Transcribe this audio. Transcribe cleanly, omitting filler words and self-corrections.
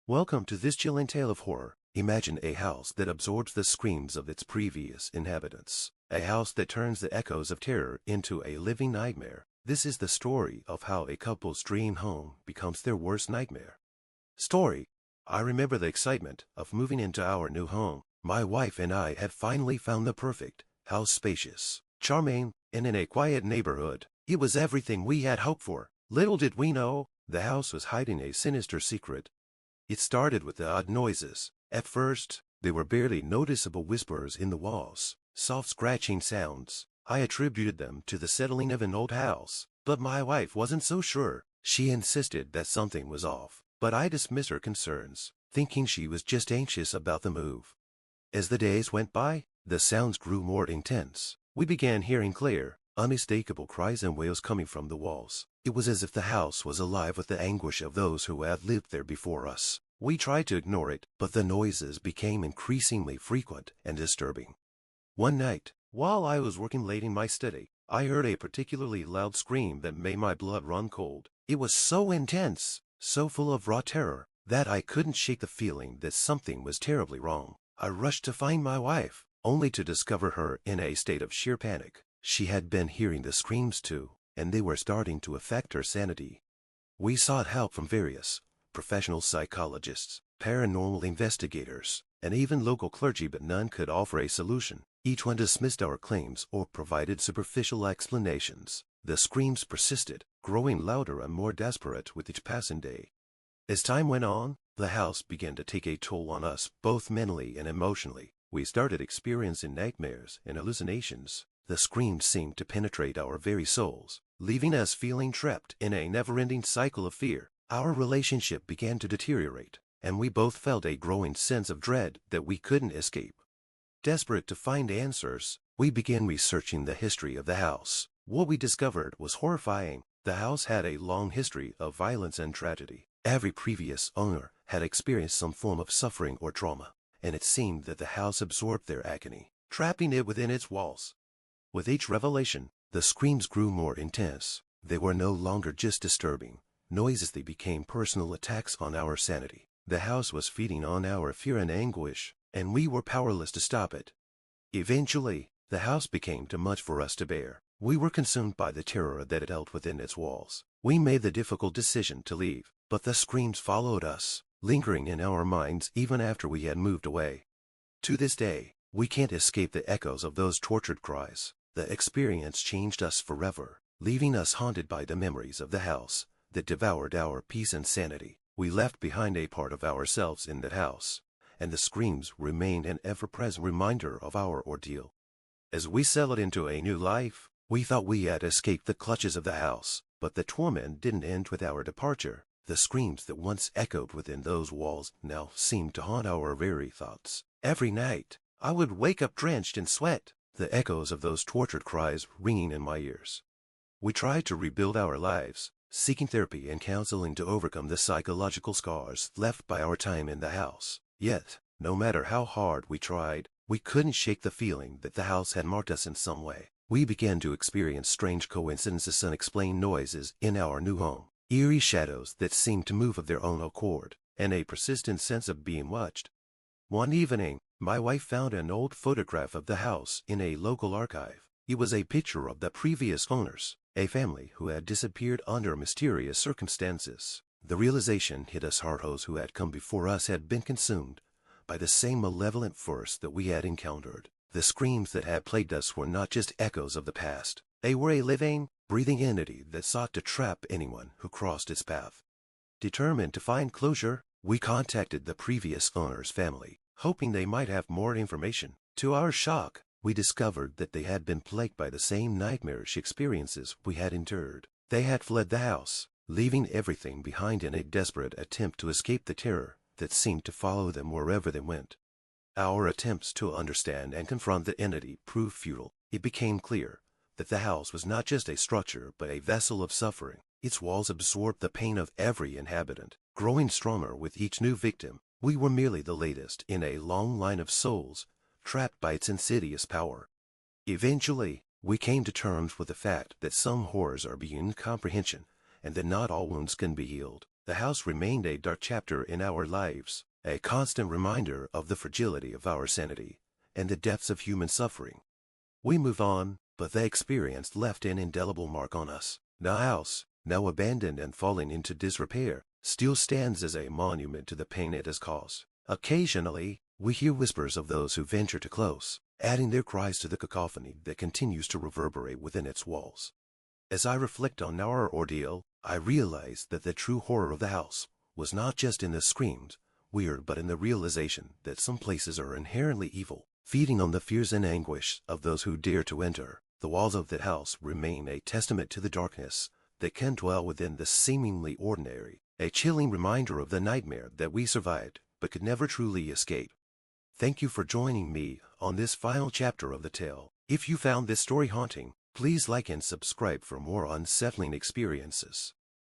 Welcome to this chilling tale of horror. Imagine a house that absorbs the screams of its previous inhabitants. A house that turns the echoes of terror into a living nightmare. This is the story of how a couple's dream home becomes their worst nightmare. Story. I remember the excitement of moving into our new home. My wife and I had finally found the perfect house, spacious, charming, and in a quiet neighborhood. It was everything we had hoped for. Little did we know, the house was hiding a sinister secret. It started with the odd noises. At first, they were barely noticeable whispers in the walls, soft scratching sounds. I attributed them to the settling of an old house, but my wife wasn't so sure. She insisted that something was off, but I dismissed her concerns, thinking she was just anxious about the move. As the days went by, the sounds grew more intense. We began hearing clear, unmistakable cries and wails coming from the walls. It was as if the house was alive with the anguish of those who had lived there before us. We tried to ignore it, but the noises became increasingly frequent and disturbing. One night, while I was working late in my study, I heard a particularly loud scream that made my blood run cold. It was so intense, so full of raw terror, that I couldn't shake the feeling that something was terribly wrong. I rushed to find my wife, only to discover her in a state of sheer panic. She had been hearing the screams too, and they were starting to affect her sanity. We sought help from various professional psychologists, paranormal investigators, and even local clergy, but none could offer a solution. Each one dismissed our claims or provided superficial explanations. The screams persisted, growing louder and more desperate with each passing day. As time went on, the house began to take a toll on us, both mentally and emotionally. We started experiencing nightmares and hallucinations. The screams seemed to penetrate our very souls, leaving us feeling trapped in a never-ending cycle of fear. Our relationship began to deteriorate, and we both felt a growing sense of dread that we couldn't escape. Desperate to find answers, we began researching the history of the house. What we discovered was horrifying. The house had a long history of violence and tragedy. Every previous owner had experienced some form of suffering or trauma, and it seemed that the house absorbed their agony, trapping it within its walls. With each revelation, the screams grew more intense. They were no longer just disturbing noises, they became personal attacks on our sanity. The house was feeding on our fear and anguish, and we were powerless to stop it. Eventually, the house became too much for us to bear. We were consumed by the terror that it held within its walls. We made the difficult decision to leave, but the screams followed us, lingering in our minds even after we had moved away. To this day, we can't escape the echoes of those tortured cries. The experience changed us forever, leaving us haunted by the memories of the house that devoured our peace and sanity. We left behind a part of ourselves in that house, and the screams remained an ever-present reminder of our ordeal. As we settled into a new life, we thought we had escaped the clutches of the house, but the torment didn't end with our departure. The screams that once echoed within those walls now seemed to haunt our very thoughts. Every night, I would wake up drenched in sweat, the echoes of those tortured cries ringing in my ears. We tried to rebuild our lives, seeking therapy and counseling to overcome the psychological scars left by our time in the house. Yet, no matter how hard we tried, we couldn't shake the feeling that the house had marked us in some way. We began to experience strange coincidences, unexplained noises in our new home, eerie shadows that seemed to move of their own accord, and a persistent sense of being watched. One evening, my wife found an old photograph of the house in a local archive. It was a picture of the previous owners, a family who had disappeared under mysterious circumstances. The realization hit us hard. Those who had come before us had been consumed by the same malevolent force that we had encountered. The screams that had plagued us were not just echoes of the past. They were a living, breathing entity that sought to trap anyone who crossed its path. Determined to find closure, we contacted the previous owner's family, hoping they might have more information. To our shock, we discovered that they had been plagued by the same nightmarish experiences we had endured. They had fled the house, leaving everything behind in a desperate attempt to escape the terror that seemed to follow them wherever they went. Our attempts to understand and confront the entity proved futile. It became clear that the house was not just a structure but a vessel of suffering. Its walls absorbed the pain of every inhabitant, growing stronger with each new victim. We were merely the latest in a long line of souls trapped by its insidious power. Eventually, we came to terms with the fact that some horrors are beyond comprehension, and that not all wounds can be healed. The house remained a dark chapter in our lives, a constant reminder of the fragility of our sanity and the depths of human suffering. We moved on, but the experience left an indelible mark on us. The house, now abandoned and falling into disrepair, still stands as a monument to the pain it has caused. Occasionally, we hear whispers of those who venture too close, adding their cries to the cacophony that continues to reverberate within its walls. As I reflect on our ordeal, I realize that the true horror of the house was not just in the screams we heard, but in the realization that some places are inherently evil, feeding on the fears and anguish of those who dare to enter. The walls of that house remain a testament to the darkness that can dwell within the seemingly ordinary, a chilling reminder of the nightmare that we survived but could never truly escape. Thank you for joining me on this final chapter of the tale. If you found this story haunting, please like and subscribe for more unsettling experiences.